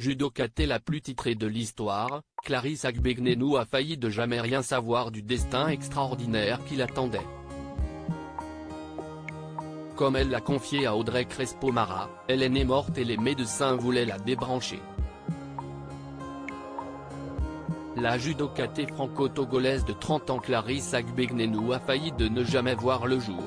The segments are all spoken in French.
judokate la plus titrée de l'histoire, Clarisse Agbenienou a failli de jamais rien savoir du destin extraordinaire qui l'attendait. Comme elle l'a confié à Audrey Crespo-Mara, elle est née morte et les médecins voulaient la débrancher. La judokate franco-togolaise de 30 ans Clarisse Agbenienou a failli de ne jamais voir le jour.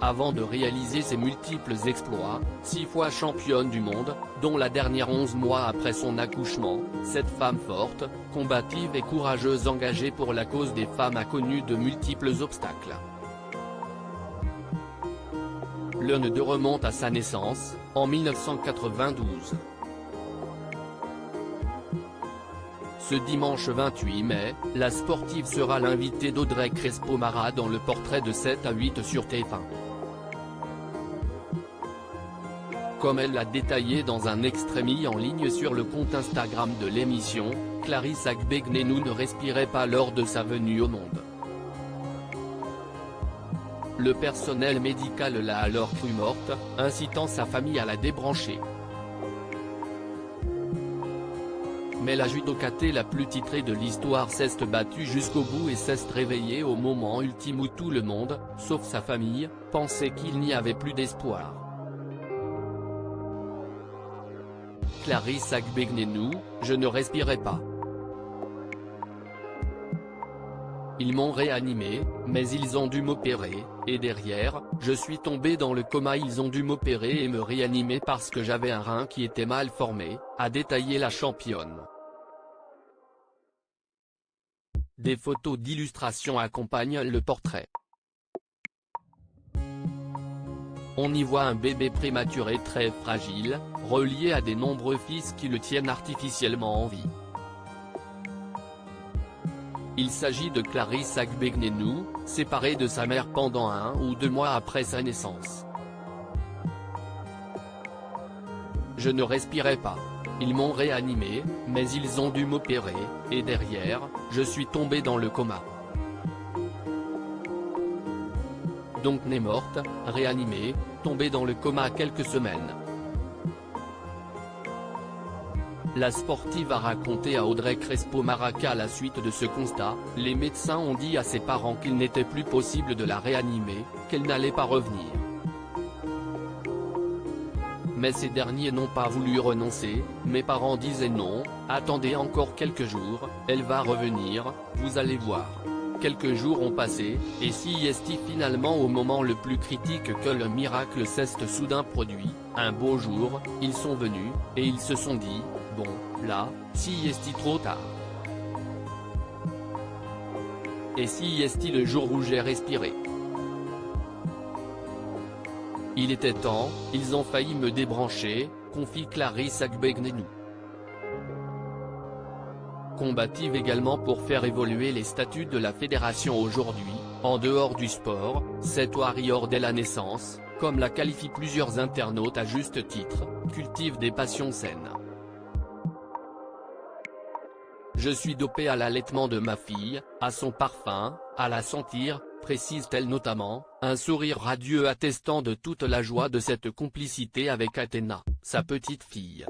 Avant de réaliser ses multiples exploits, 6 fois championne du monde, dont la dernière 11 mois après son accouchement, cette femme forte, combative et courageuse engagée pour la cause des femmes a connu de multiples obstacles. L'un d'eux remonte à sa naissance, en 1992. Ce dimanche 28 mai, la sportive sera l'invitée d'Audrey Crespo-Mara dans le portrait de 7 à 8 sur TF1. Comme elle l'a détaillé dans un extrait mis en ligne sur le compte Instagram de l'émission, Clarisse Agbenienou ne respirait pas lors de sa venue au monde. Le personnel médical l'a alors crue morte, incitant sa famille à la débrancher. Mais la judokate la plus titrée de l'histoire s'est battue jusqu'au bout et s'est réveillée au moment ultime où tout le monde, sauf sa famille, pensait qu'il n'y avait plus d'espoir. Clarisse Agbenienou, je ne respirais pas. Ils m'ont réanimé, mais ils ont dû m'opérer, et derrière, je suis tombée dans le coma. Ils ont dû m'opérer et me réanimer parce que j'avais un rein qui était mal formé, a détaillé la championne. Des photos d'illustration accompagnent le portrait. On y voit un bébé prématuré très fragile, relié à des nombreux fils qui le tiennent artificiellement en vie. Il s'agit de Clarisse Agbenienou, séparée de sa mère pendant 1 ou 2 mois après sa naissance. Je ne respirais pas. Ils m'ont réanimé, mais ils ont dû m'opérer, et derrière, je suis tombée dans le coma. Donc née morte, réanimée, tombée dans le coma quelques semaines. La sportive a raconté à Audrey Crespo-Mara qu'à la suite de ce constat, les médecins ont dit à ses parents qu'il n'était plus possible de la réanimer, qu'elle n'allait pas revenir. Mais ces derniers n'ont pas voulu renoncer, mes parents disaient non, attendez encore quelques jours, elle va revenir, vous allez voir. Quelques jours ont passé, et si est finalement au moment le plus critique que le miracle s'est soudain produit, un beau jour, ils sont venus, et ils se sont dit, bon, là, si est trop tard. Et si est le jour où j'ai respiré. Il était temps, ils ont failli me débrancher, confie Clarisse Agbenienou. Combative également pour faire évoluer les statuts de la fédération aujourd'hui, en dehors du sport, cette warrior dès la naissance, comme la qualifient plusieurs internautes à juste titre, cultive des passions saines. Je suis dopée à l'allaitement de ma fille, à son parfum, à la sentir, précise-t-elle notamment, un sourire radieux attestant de toute la joie de cette complicité avec Athéna, sa petite fille.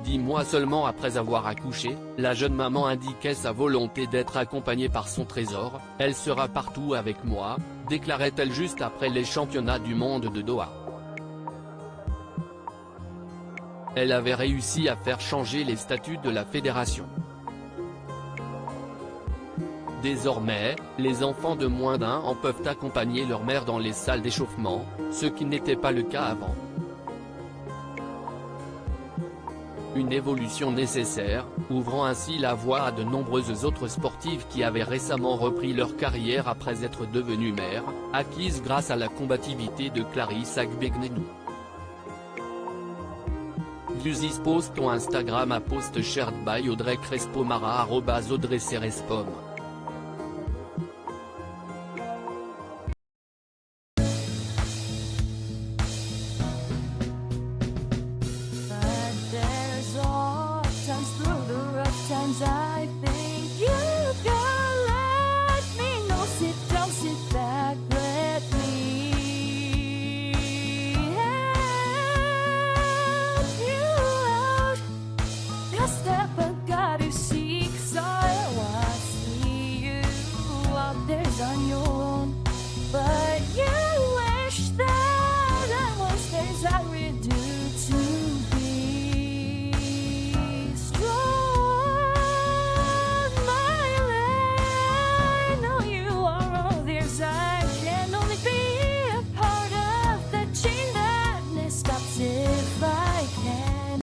10 mois seulement après avoir accouché, la jeune maman indiquait sa volonté d'être accompagnée par son trésor. Elle sera partout avec moi, déclarait-elle juste après les championnats du monde de Doha. Elle avait réussi à faire changer les statuts de la fédération. Désormais, les enfants de moins d'1 an peuvent accompagner leur mère dans les salles d'échauffement, ce qui n'était pas le cas avant. Une évolution nécessaire, ouvrant ainsi la voie à de nombreuses autres sportives qui avaient récemment repris leur carrière après être devenues mères, acquises grâce à la combativité de Clarisse Agbenienou. Views post on Instagram à post shared by Audrey Crespo-Mara @AudreyCrespom. Times through the rough times I